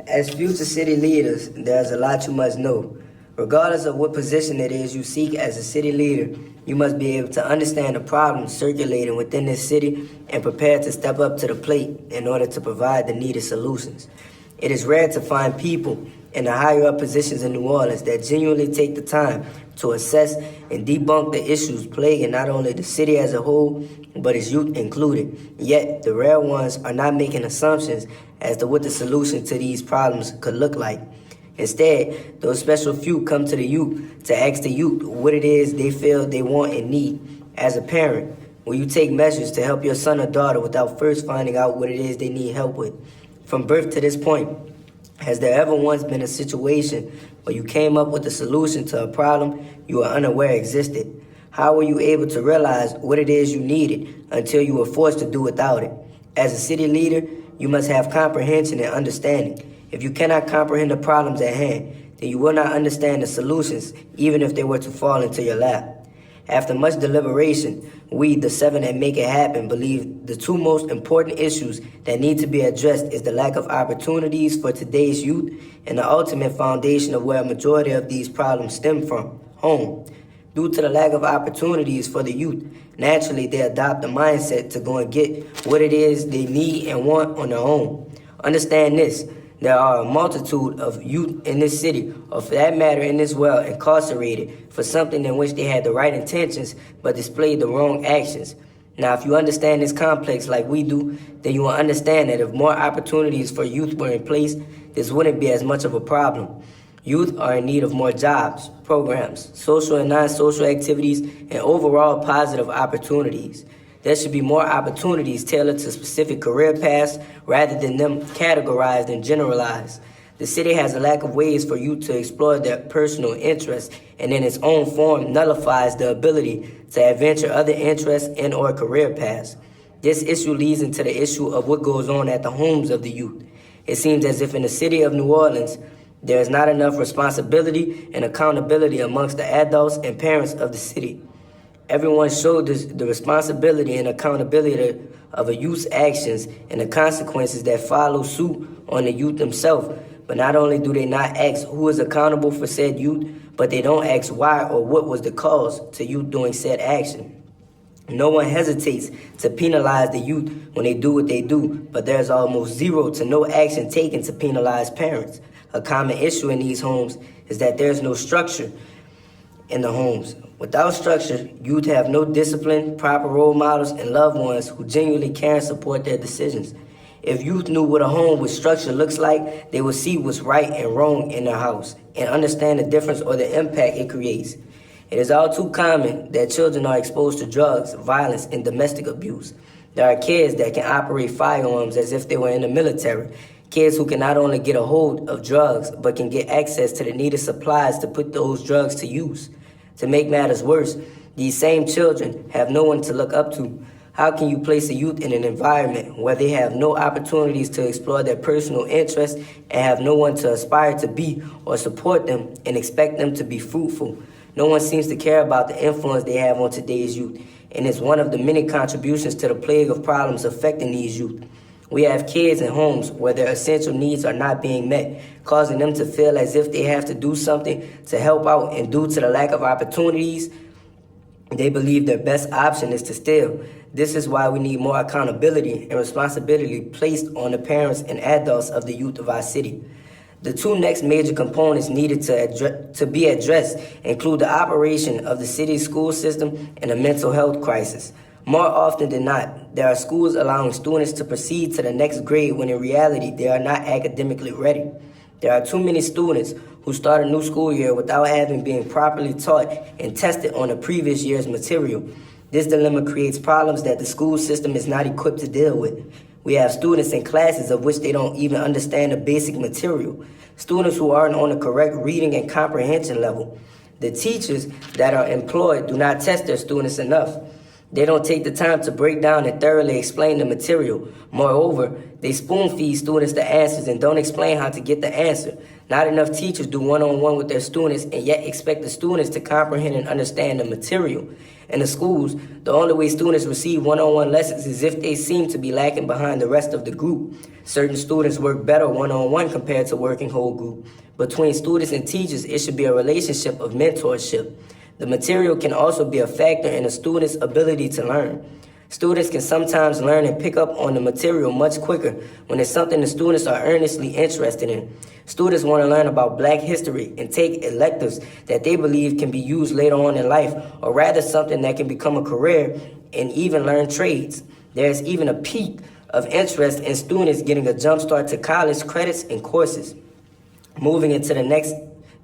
As future city leaders, there's a lot you must know. Regardless of what position it is you seek as a city leader, you must be able to understand the problems circulating within this city and prepare to step up to the plate in order to provide the needed solutions. It is rare to find people in the higher up positions in New Orleans that genuinely take the time to assess and debunk the issues plaguing not only the city as a whole, but its youth included. Yet, the rare ones are not making assumptions as to what the solution to these problems could look like. Instead, those special few come to the youth to ask the youth what it is they feel they want and need. As a parent, will you take measures to help your son or daughter without first finding out what it is they need help with? From birth to this point, has there ever once been a situation where you came up with a solution to a problem you were unaware existed? How were you able to realize what it is you needed until you were forced to do without it? As a city leader, you must have comprehension and understanding. If you cannot comprehend the problems at hand, then you will not understand the solutions, even if they were to fall into your lap. After much deliberation, we, the 7 that make it happen, believe the two most important issues that need to be addressed is the lack of opportunities for today's youth and the ultimate foundation of where a majority of these problems stem from, home. Due to the lack of opportunities for the youth, naturally they adopt the mindset to go and get what it is they need and want on their own. Understand this. There are a multitude of youth in this city, or for that matter in this world, incarcerated for something in which they had the right intentions but displayed the wrong actions. Now, if you understand this complex like we do, then you will understand that if more opportunities for youth were in place, this wouldn't be as much of a problem. Youth are in need of more jobs, programs, social and non-social activities, and overall positive opportunities. There should be more opportunities tailored to specific career paths rather than them categorized and generalized. The city has a lack of ways for youth to explore their personal interests, and in its own form nullifies the ability to adventure other interests and or career paths. This issue leads into the issue of what goes on at the homes of the youth. It seems as if in the city of New Orleans, there is not enough responsibility and accountability amongst the adults and parents of the city. Everyone shoulders the responsibility and accountability of a youth's actions and the consequences that follow suit on the youth themselves. But not only do they not ask who is accountable for said youth, but they don't ask why or what was the cause to youth doing said action. No one hesitates to penalize the youth when they do what they do, but there's almost zero to no action taken to penalize parents. A common issue in these homes is that there's no structure in the homes. Without structure, youth have no discipline, proper role models, and loved ones who genuinely care and support their decisions. If youth knew what a home with structure looks like, they would see what's right and wrong in their house and understand the difference or the impact it creates. It is all too common that children are exposed to drugs, violence, and domestic abuse. There are kids that can operate firearms as if they were in the military. Kids who can not only get a hold of drugs, but can get access to the needed supplies to put those drugs to use. To make matters worse, these same children have no one to look up to. How can you place a youth in an environment where they have no opportunities to explore their personal interests and have no one to aspire to be or support them and expect them to be fruitful? No one seems to care about the influence they have on today's youth, and it's one of the many contributions to the plague of problems affecting these youth. We have kids in homes where their essential needs are not being met, causing them to feel as if they have to do something to help out, and due to the lack of opportunities, they believe their best option is to steal. This is why we need more accountability and responsibility placed on the parents and adults of the youth of our city. The two next major components needed to be addressed include the operation of the city's school system and a mental health crisis. More often than not, there are schools allowing students to proceed to the next grade when in reality they are not academically ready. There are too many students who start a new school year without having been properly taught and tested on the previous year's material. This dilemma creates problems that the school system is not equipped to deal with. We have students in classes of which they don't even understand the basic material. Students who aren't on the correct reading and comprehension level. The teachers that are employed do not test their students enough. They don't take the time to break down and thoroughly explain the material. Moreover, they spoon-feed students the answers and don't explain how to get the answer. Not enough teachers do one-on-one with their students and yet expect the students to comprehend and understand the material. In the schools, the only way students receive one-on-one lessons is if they seem to be lacking behind the rest of the group. Certain students work better one-on-one compared to working whole group. Between students and teachers, it should be a relationship of mentorship. The material can also be a factor in a student's ability to learn. Students can sometimes learn and pick up on the material much quicker when it's something the students are earnestly interested in. Students want to learn about Black history and take electives that they believe can be used later on in life, or rather something that can become a career and even learn trades. There's even a peak of interest in students getting a jump start to college credits and courses. Moving into the next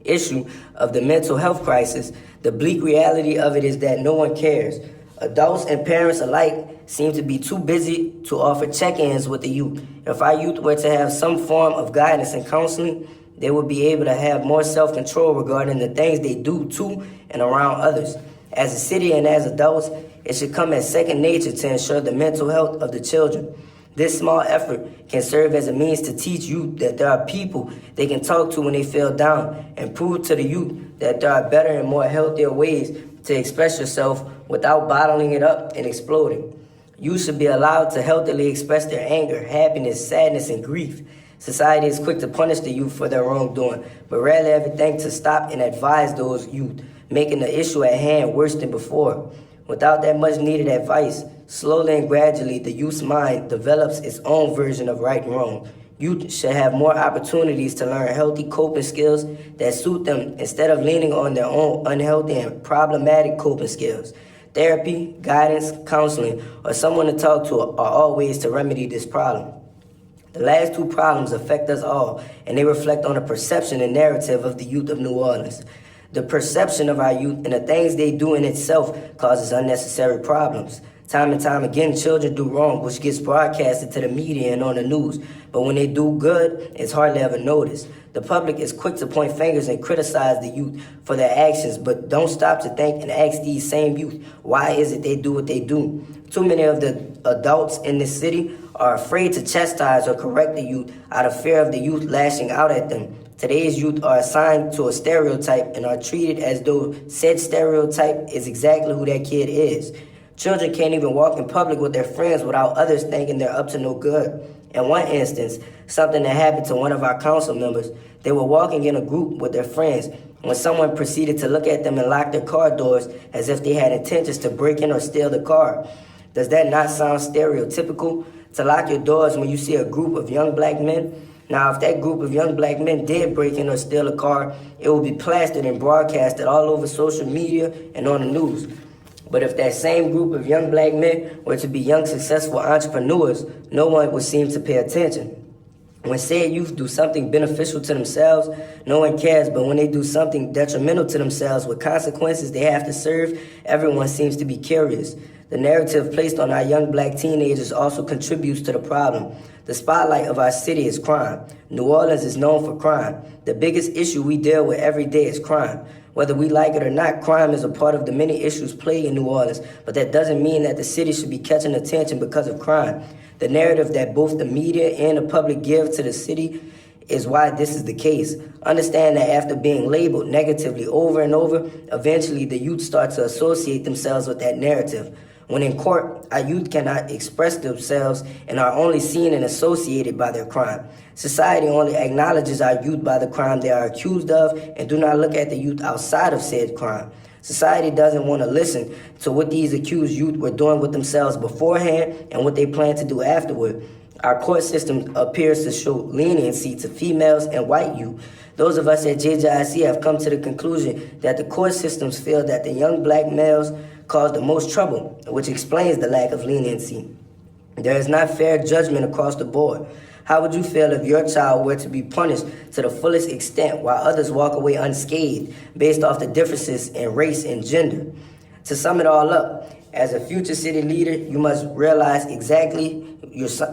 issue of the mental health crisis, the bleak reality of it is that no one cares. Adults and parents alike seem to be too busy to offer check-ins with the youth. If our youth were to have some form of guidance and counseling, they would be able to have more self-control regarding the things they do to and around others. As a city and as adults, it should come as second nature to ensure the mental health of the children. This small effort can serve as a means to teach youth that there are people they can talk to when they feel down, and prove to the youth that there are better and more healthier ways to express yourself without bottling it up and exploding. Youth should be allowed to healthily express their anger, happiness, sadness, and grief. Society is quick to punish the youth for their wrongdoing, but rarely ever think to stop and advise those youth, making the issue at hand worse than before. Without that much needed advice, slowly and gradually the youth's mind develops its own version of right and wrong. Youth should have more opportunities to learn healthy coping skills that suit them instead of leaning on their own unhealthy and problematic coping skills. Therapy, guidance, counseling, or someone to talk to are all ways to remedy this problem. The last two problems affect us all, and they reflect on the perception and narrative of the youth of New Orleans. The perception of our youth and the things they do in itself causes unnecessary problems. Time and time again, children do wrong, which gets broadcasted to the media and on the news. But when they do good, it's hardly ever noticed. The public is quick to point fingers and criticize the youth for their actions, but don't stop to think and ask these same youth, why is it they do what they do? Too many of the adults in this city are afraid to chastise or correct the youth out of fear of the youth lashing out at them. Today's youth are assigned to a stereotype and are treated as though said stereotype is exactly who that kid is. Children can't even walk in public with their friends without others thinking they're up to no good. In one instance, something that happened to one of our council members, they were walking in a group with their friends when someone proceeded to look at them and lock their car doors as if they had intentions to break in or steal the car. Does that not sound stereotypical? To lock your doors when you see a group of young Black men? Now, if that group of young Black men did break in or steal a car, it would be plastered and broadcasted all over social media and on the news. But if that same group of young Black men were to be young, successful entrepreneurs, no one would seem to pay attention. When said youth do something beneficial to themselves, no one cares, but when they do something detrimental to themselves with consequences they have to serve, everyone seems to be curious. The narrative placed on our young Black teenagers also contributes to the problem. The spotlight of our city is crime. New Orleans is known for crime. The biggest issue we deal with every day is crime. Whether we like it or not, crime is a part of the many issues plaguing New Orleans, but that doesn't mean that the city should be catching attention because of crime. The narrative that both the media and the public give to the city is why this is the case. Understand that after being labeled negatively over and over, eventually the youth start to associate themselves with that narrative. When in court, our youth cannot express themselves and are only seen and associated by their crime. Society only acknowledges our youth by the crime they are accused of and do not look at the youth outside of said crime. Society doesn't want to listen to what these accused youth were doing with themselves beforehand and what they plan to do afterward. Our court system appears to show leniency to females and white youth. Those of us at JJIC have come to the conclusion that the court systems feel that the young Black males cause the most trouble, which explains the lack of leniency. There is not fair judgment across the board. How would you feel if your child were to be punished to the fullest extent while others walk away unscathed based off the differences in race and gender? To sum it all up, as a future city leader, you must realize exactly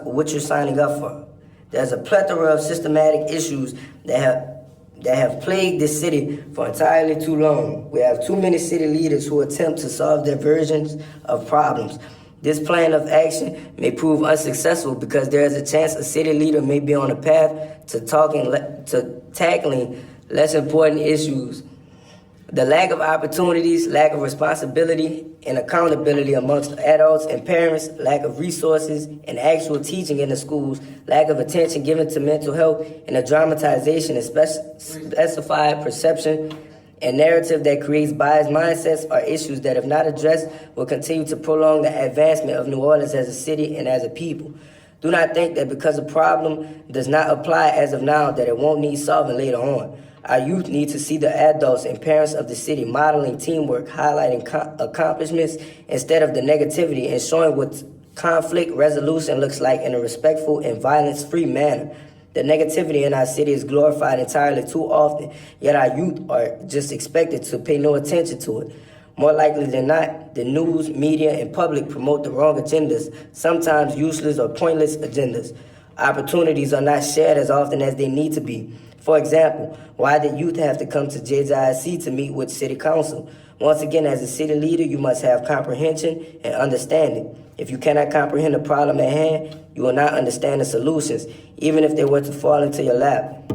what you're signing up for. There's a plethora of systematic issues that that have plagued this city for entirely too long. We have too many city leaders who attempt to solve their versions of problems. This plan of action may prove unsuccessful because there is a chance a city leader may be on a path to tackling less important issues. The lack of opportunities, lack of responsibility and accountability amongst adults and parents, lack of resources and actual teaching in the schools, lack of attention given to mental health, and a dramatization and specified perception and narrative that creates biased mindsets are issues that, if not addressed, will continue to prolong the advancement of New Orleans as a city and as a people. Do not think that because a problem does not apply as of now that it won't need solving later on. Our youth need to see the adults and parents of the city modeling teamwork, highlighting accomplishments instead of the negativity, and showing what conflict resolution looks like in a respectful and violence-free manner. The negativity in our city is glorified entirely too often, yet our youth are just expected to pay no attention to it. More likely than not, the news, media, and public promote the wrong agendas, sometimes useless or pointless agendas. Opportunities are not shared as often as they need to be. For example, why did youth have to come to JIC to meet with City Council? Once again, as a city leader, you must have comprehension and understanding. If you cannot comprehend the problem at hand, you will not understand the solutions, even if they were to fall into your lap.